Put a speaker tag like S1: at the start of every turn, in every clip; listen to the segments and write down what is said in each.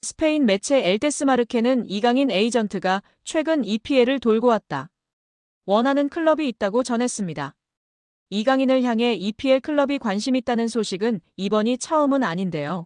S1: 스페인 매체 엘데스마르케는 이강인 에이전트가 최근 EPL을 돌고 왔다. 원하는 클럽이 있다고 전했습니다. 이강인을 향해 EPL 클럽이 관심 있다는 소식은 이번이 처음은 아닌데요.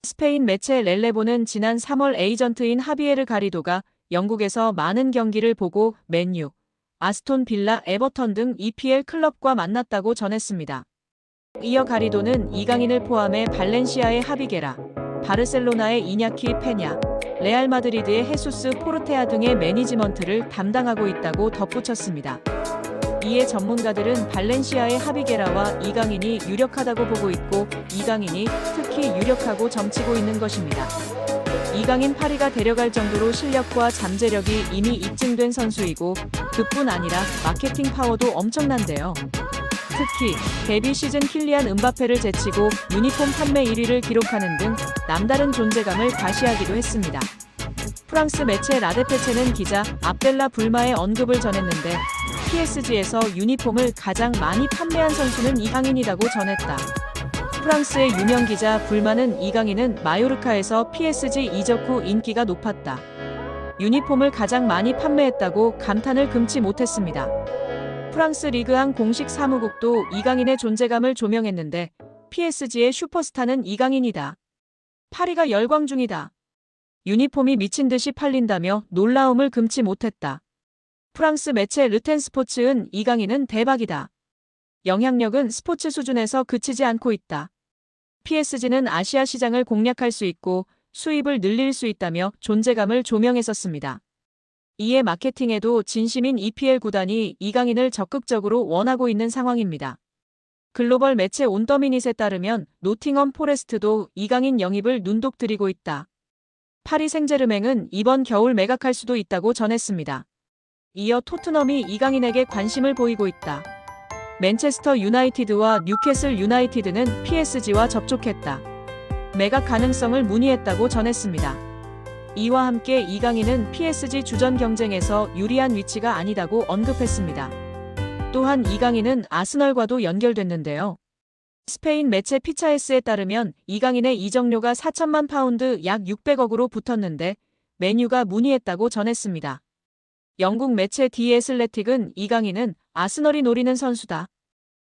S1: 스페인 매체 렐레보는 지난 3월 에이전트인 하비에르 가리도가 영국에서 많은 경기를 보고 맨유, 아스톤 빌라, 에버턴 등 EPL 클럽과 만났다고 전했습니다. 이어 가리도는 이강인을 포함해 발렌시아의 하비게라, 바르셀로나의 이냐키 페냐, 레알 마드리드의 헤수스 포르테아 등의 매니지먼트를 담당하고 있다고 덧붙였습니다. 이에 전문가들은 발렌시아의 하비게라와 이강인이 유력하다고 보고 있고 이강인이 특히 유력하고 점치고 있는 것입니다. 이강인 파리가 데려갈 정도로 실력과 잠재력이 이미 입증된 선수이고 그뿐 아니라 마케팅 파워도 엄청난데요. 특히 데뷔 시즌 킬리안 음바페를 제치고 유니폼 판매 1위를 기록하는 등 남다른 존재감을 과시하기도 했습니다. 프랑스 매체 라데페체는 기자 압델라 불마의 언급을 전했는데 PSG에서 유니폼을 가장 많이 판매한 선수는 이강인이라고 전했다. 프랑스의 유명 기자 불마는 이강인은 마요르카에서 PSG 이적 후 인기가 높았다. 유니폼을 가장 많이 판매했다고 감탄을 금치 못했습니다. 프랑스 리그앙 공식 사무국도 이강인의 존재감을 조명했는데 PSG의 슈퍼스타는 이강인이다. 파리가 열광 중이다. 유니폼이 미친 듯이 팔린다며 놀라움을 금치 못했다. 프랑스 매체 르텐스포츠은 이강인은 대박이다. 영향력은 스포츠 수준에서 그치지 않고 있다. PSG는 아시아 시장을 공략할 수 있고 수입을 늘릴 수 있다며 존재감을 조명했었습니다. 이에 마케팅에도 진심인 EPL 구단이 이강인을 적극적으로 원하고 있는 상황입니다. 글로벌 매체 온더미닛에 따르면 노팅엄 포레스트도 이강인 영입을 눈독 들이고 있다. 파리 생제르맹은 이번 겨울 매각할 수도 있다고 전했습니다. 이어 토트넘이 이강인에게 관심을 보이고 있다. 맨체스터 유나이티드와 뉴캐슬 유나이티드는 PSG와 접촉했다. 매각 가능성을 문의했다고 전했습니다. 이와 함께 이강인은 PSG 주전 경쟁에서 유리한 위치가 아니다고 언급했습니다. 또한 이강인은 아스널과도 연결됐는데요. 스페인 매체 피차에스에 따르면 이강인의 이적료가 4천만 파운드 약 600억으로 붙었는데 맨유가 문의했다고 전했습니다. 영국 매체 디 애슬레틱은 이강인은 아스널이 노리는 선수다.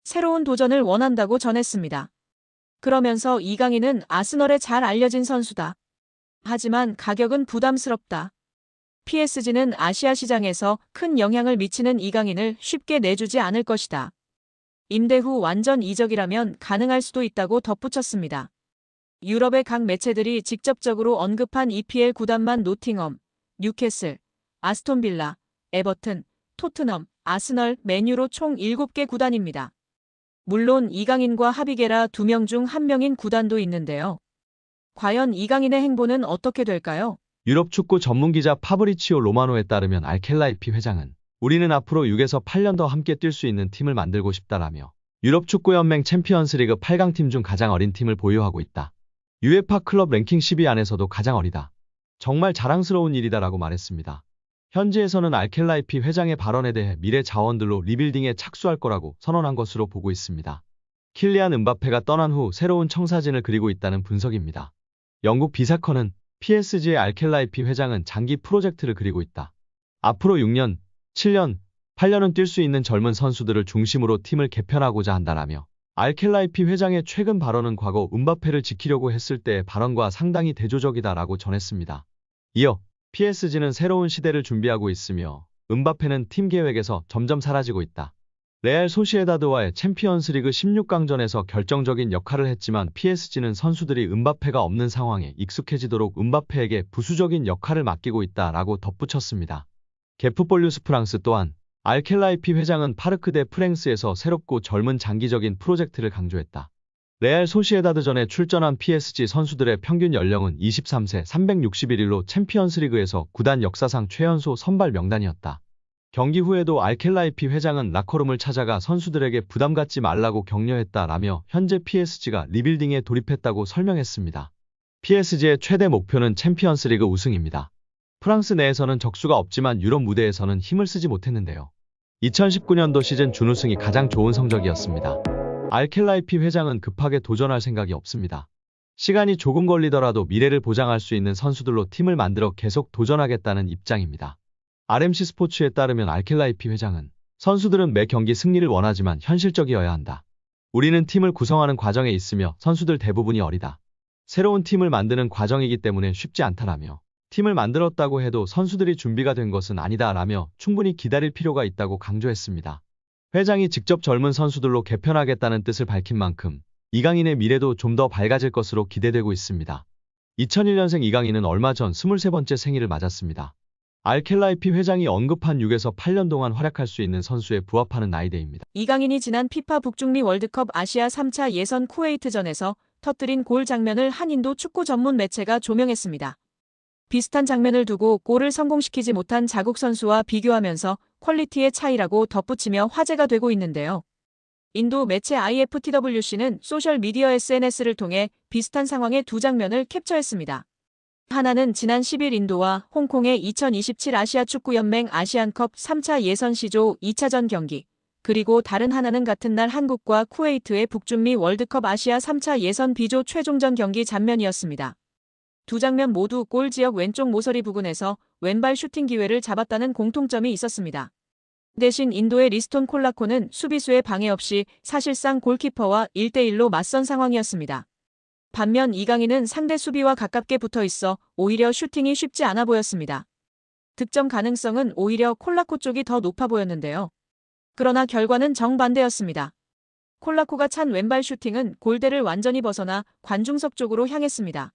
S1: 새로운 도전을 원한다고 전했습니다. 그러면서 이강인은 아스널에 잘 알려진 선수다. 하지만 가격은 부담스럽다. PSG는 아시아 시장에서 큰 영향을 미치는 이강인을 쉽게 내주지 않을 것이다. 임대 후 완전 이적이라면 가능할 수도 있다고 덧붙였습니다. 유럽의 각 매체들이 직접적으로 언급한 EPL 구단만 노팅엄, 뉴캐슬, 아스톤 빌라, 에버튼, 토트넘, 아스널, 맨유로 총 7개 구단입니다. 물론 이강인과 하비게라 2명 중 1명인 구단도 있는데요. 과연 이강인의 행보는 어떻게 될까요?
S2: 유럽 축구 전문 기자 파브리치오 로마노에 따르면 알켈라이피 회장은 우리는 앞으로 6에서 8년 더 함께 뛸 수 있는 팀을 만들고 싶다라며 유럽 축구연맹 챔피언스리그 8강팀 중 가장 어린 팀을 보유하고 있다. UEFA 클럽 랭킹 10위 안에서도 가장 어리다. 정말 자랑스러운 일이다라고 말했습니다. 현지에서는 알켈라이피 회장의 발언에 대해 미래 자원들로 리빌딩에 착수할 거라고 선언한 것으로 보고 있습니다. 킬리안 음바페가 떠난 후 새로운 청사진을 그리고 있다는 분석입니다. 영국 비사컨은 PSG의 알켈라이피 회장은 장기 프로젝트를 그리고 있다. 앞으로 6년, 7년, 8년은 뛸 수 있는 젊은 선수들을 중심으로 팀을 개편하고자 한다라며 알켈라이피 회장의 최근 발언은 과거 음바페를 지키려고 했을 때의 발언과 상당히 대조적이다라고 전했습니다. 이어 PSG는 새로운 시대를 준비하고 있으며 음바페는 팀 계획에서 점점 사라지고 있다. 레알 소시에다드와의 챔피언스리그 16강전에서 결정적인 역할을 했지만 PSG는 선수들이 음바페가 없는 상황에 익숙해지도록 음바페에게 부수적인 역할을 맡기고 있다라고 덧붙였습니다. 게프폴뉴스 프랑스 또한 알켈라이피 회장은 파르크 데 프랭스에서 새롭고 젊은 장기적인 프로젝트를 강조했다. 레알 소시에다드전에 출전한 PSG 선수들의 평균 연령은 23세 361일로 챔피언스리그에서 구단 역사상 최연소 선발 명단이었다. 경기 후에도 알켈라이피 회장은 라커룸을 찾아가 선수들에게 부담 갖지 말라고 격려했다라며 현재 PSG가 리빌딩에 돌입했다고 설명했습니다. PSG의 최대 목표는 챔피언스리그 우승입니다. 프랑스 내에서는 적수가 없지만 유럽 무대에서는 힘을 쓰지 못했는데요. 2019년도 시즌 준우승이 가장 좋은 성적이었습니다. 알켈라이피 회장은 급하게 도전할 생각이 없습니다. 시간이 조금 걸리더라도 미래를 보장할 수 있는 선수들로 팀을 만들어 계속 도전하겠다는 입장입니다. RMC 스포츠에 따르면 알켈라이피 회장은 선수들은 매 경기 승리를 원하지만 현실적이어야 한다. 우리는 팀을 구성하는 과정에 있으며 선수들 대부분이 어리다. 새로운 팀을 만드는 과정이기 때문에 쉽지 않다라며 팀을 만들었다고 해도 선수들이 준비가 된 것은 아니다라며 충분히 기다릴 필요가 있다고 강조했습니다. 회장이 직접 젊은 선수들로 개편하겠다는 뜻을 밝힌 만큼 이강인의 미래도 좀 더 밝아질 것으로 기대되고 있습니다. 2001년생 이강인은 얼마 전 23번째 생일을 맞았습니다. 알켈라이피 회장이 언급한 6에서 8년 동안 활약할 수 있는 선수에 부합하는 나이대입니다.
S1: 이강인이 지난 피파 북중미 월드컵 아시아 3차 예선 쿠웨이트전에서 터뜨린 골 장면을 한 인도 축구 전문 매체가 조명했습니다. 비슷한 장면을 두고 골을 성공시키지 못한 자국 선수와 비교하면서 퀄리티의 차이라고 덧붙이며 화제가 되고 있는데요. 인도 매체 IFTWC는 소셜미디어 SNS를 통해 비슷한 상황의 두 장면을 캡처했습니다. 하나는 지난 10일 인도와 홍콩의 2027 아시아 축구연맹 아시안컵 3차 예선 시조 2차전 경기, 그리고 다른 하나는 같은 날 한국과 쿠웨이트의 북중미 월드컵 아시아 3차 예선 B조 최종전 경기 장면이었습니다. 두 장면 모두 골 지역 왼쪽 모서리 부근에서 왼발 슈팅 기회를 잡았다는 공통점이 있었습니다. 대신 인도의 리스톤 콜라코는 수비수의 방해 없이 사실상 골키퍼와 1대1로 맞선 상황이었습니다. 반면 이강인은 상대 수비와 가깝게 붙어 있어 오히려 슈팅이 쉽지 않아 보였습니다. 득점 가능성은 오히려 콜라코 쪽이 더 높아 보였는데요. 그러나 결과는 정반대였습니다. 콜라코가 찬 왼발 슈팅은 골대를 완전히 벗어나 관중석 쪽으로 향했습니다.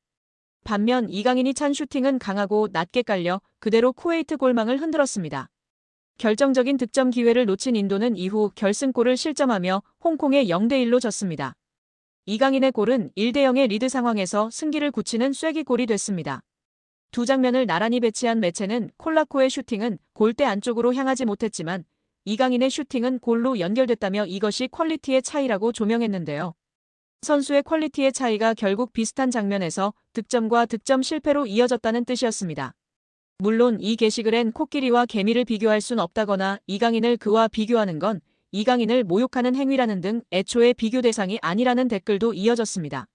S1: 반면 이강인이 찬 슈팅은 강하고 낮게 깔려 그대로 쿠웨이트 골망을 흔들었습니다. 결정적인 득점 기회를 놓친 인도는 이후 결승골을 실점하며 홍콩에 0대1로 졌습니다. 이강인의 골은 1대0의 리드 상황에서 승기를 굳히는 쐐기골이 됐습니다. 두 장면을 나란히 배치한 매체는 콜라코의 슈팅은 골대 안쪽으로 향하지 못했지만 이강인의 슈팅은 골로 연결됐다며 이것이 퀄리티의 차이라고 조명했는데요. 선수의 퀄리티의 차이가 결국 비슷한 장면에서 득점과 득점 실패로 이어졌다는 뜻이었습니다. 물론 이 게시글엔 코끼리와 개미를 비교할 순 없다거나 이강인을 그와 비교하는 건 이강인을 모욕하는 행위라는 등 애초에 비교 대상이 아니라는 댓글도 이어졌습니다.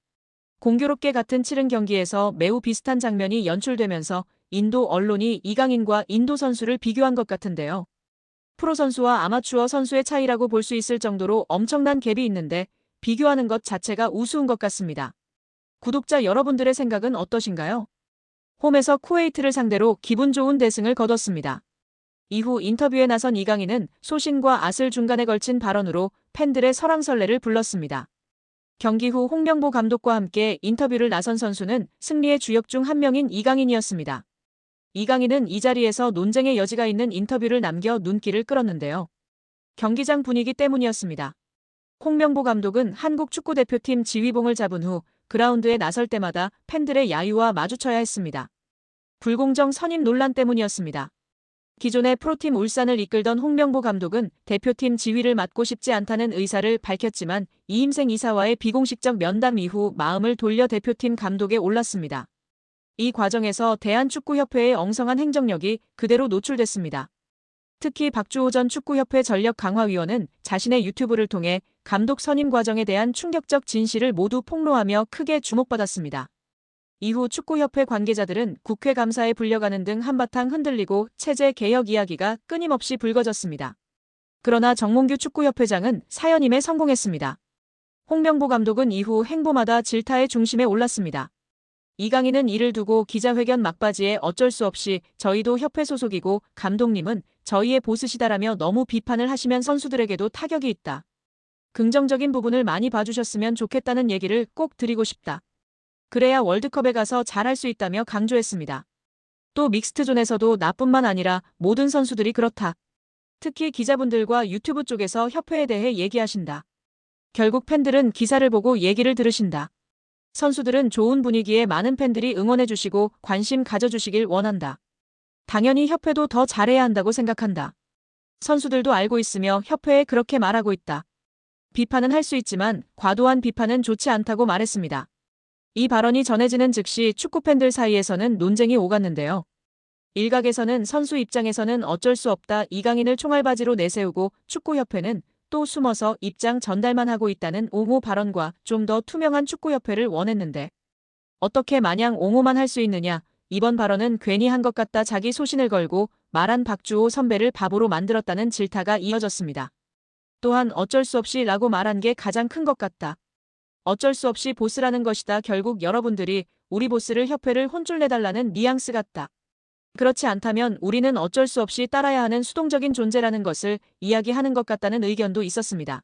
S1: 공교롭게 같은 치른 경기에서 매우 비슷한 장면이 연출되면서 인도 언론이 이강인과 인도 선수를 비교한 것 같은데요. 프로 선수와 아마추어 선수의 차이라고 볼 수 있을 정도로 엄청난 갭이 있는데 비교하는 것 자체가 우스운 것 같습니다. 구독자 여러분들의 생각은 어떠신가요? 홈에서 쿠웨이트를 상대로 기분 좋은 대승을 거뒀습니다. 이후 인터뷰에 나선 이강인은 소신과 앗을 중간에 걸친 발언으로 팬들의 설왕설래를 불렀습니다. 경기 후 홍명보 감독과 함께 인터뷰를 나선 선수는 승리의 주역 중 한 명인 이강인이었습니다. 이강인은 이 자리에서 논쟁의 여지가 있는 인터뷰를 남겨 눈길을 끌었는데요. 경기장 분위기 때문이었습니다. 홍명보 감독은 한국 축구대표팀 지휘봉을 잡은 후 그라운드에 나설 때마다 팬들의 야유와 마주쳐야 했습니다. 불공정 선임 논란 때문이었습니다. 기존의 프로팀 울산을 이끌던 홍명보 감독은 대표팀 지휘를 맡고 싶지 않다는 의사를 밝혔지만 이임생 이사와의 비공식적 면담 이후 마음을 돌려 대표팀 감독에 올랐습니다. 이 과정에서 대한축구협회의 엉성한 행정력이 그대로 노출됐습니다. 특히 박주호 전 축구협회 전력강화위원은 자신의 유튜브를 통해 감독 선임 과정에 대한 충격적 진실을 모두 폭로하며 크게 주목받았습니다. 이후 축구협회 관계자들은 국회 감사에 불려가는 등 한바탕 흔들리고 체제 개혁 이야기가 끊임없이 불거졌습니다. 그러나 정몽규 축구협회장은 사연임에 성공했습니다. 홍명보 감독은 이후 행보마다 질타의 중심에 올랐습니다. 이강인은 이를 두고 기자회견 막바지에 어쩔 수 없이 저희도 협회 소속이고 감독님은 저희의 보스시다라며 너무 비판을 하시면 선수들에게도 타격이 있다. 긍정적인 부분을 많이 봐주셨으면 좋겠다는 얘기를 꼭 드리고 싶다. 그래야 월드컵에 가서 잘할 수 있다며 강조했습니다. 또 믹스트존에서도 나뿐만 아니라 모든 선수들이 그렇다. 특히 기자분들과 유튜브 쪽에서 협회에 대해 얘기하신다. 결국 팬들은 기사를 보고 얘기를 들으신다. 선수들은 좋은 분위기에 많은 팬들이 응원해주시고 관심 가져주시길 원한다. 당연히 협회도 더 잘해야 한다고 생각한다. 선수들도 알고 있으며 협회에 그렇게 말하고 있다. 비판은 할 수 있지만 과도한 비판은 좋지 않다고 말했습니다. 이 발언이 전해지는 즉시 축구팬들 사이에서는 논쟁이 오갔는데요. 일각에서는 선수 입장에서는 어쩔 수 없다 이강인을 총알바지로 내세우고 축구협회는 또 숨어서 입장 전달만 하고 있다는 옹호 발언과 좀 더 투명한 축구협회를 원했는데 어떻게 마냥 옹호만 할 수 있느냐. 이번 발언은 괜히 한 것 같다 자기 소신을 걸고 말한 박주호 선배를 바보로 만들었다는 질타가 이어졌습니다. 또한 어쩔 수 없이 라고 말한 게 가장 큰 것 같다. 어쩔 수 없이 보스라는 것이다. 결국 여러분들이 우리 보스를 협회를 혼쭐 내달라는 뉘앙스 같다. 그렇지 않다면 우리는 어쩔 수 없이 따라야 하는 수동적인 존재라는 것을 이야기하는 것 같다는 의견도 있었습니다.